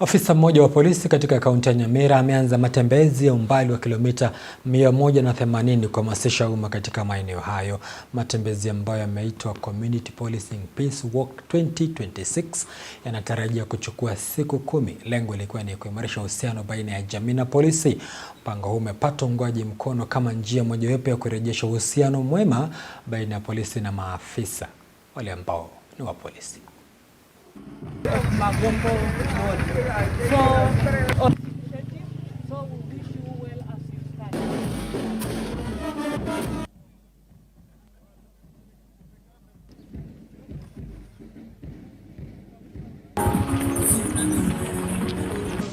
Afisa mmoja wa polisi katika kaunti ya Nyamira ameanza matembezi ya umbali wa kilomita 180 kuhamasisha umma katika maeneo hayo. Matembezi ambayo yameitwa Community Policing Peace Walk 2026 yanatarajia kuchukua siku 10. Lengo likiwa ni kuimarisha uhusiano baina ya jamii na polisi. Mpango huu umepata uungwaji mkono kama njia mojawapo ya kurejesha uhusiano mwema baina ya polisi na maafisa wale ambao ni wa polisi.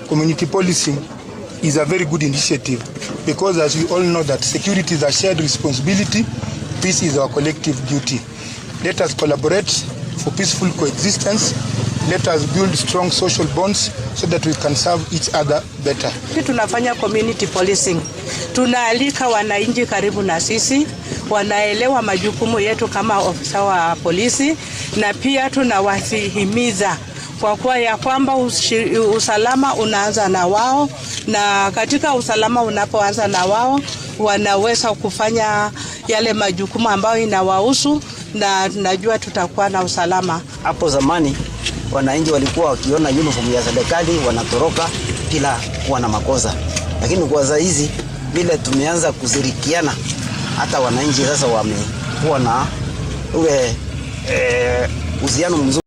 Community policing is a very good initiative because, as we all know, that security is a shared responsibility, peace is our collective duty. Let us collaborate for peaceful coexistence. Let us build strong social bonds so that we can serve each other better. Tunafanya community policing. Tunaalika wananchi karibu na sisi, wanaelewa majukumu yetu kama ofisa wa polisi, na pia tunawahimiza kwa kuwa ya kwamba usalama unaanza na wao, na katika usalama unapoanza na wao wanaweza kufanya yale majukumu ambayo inawahusu, na tunajua tutakuwa na usalama. Hapo zamani wananchi walikuwa wakiona uniform ya serikali wanatoroka bila kuwa na makosa, lakini kwa sasa hizi vile tumeanza kushirikiana, hata wananchi sasa wamekuwa na uhusiano mzuri.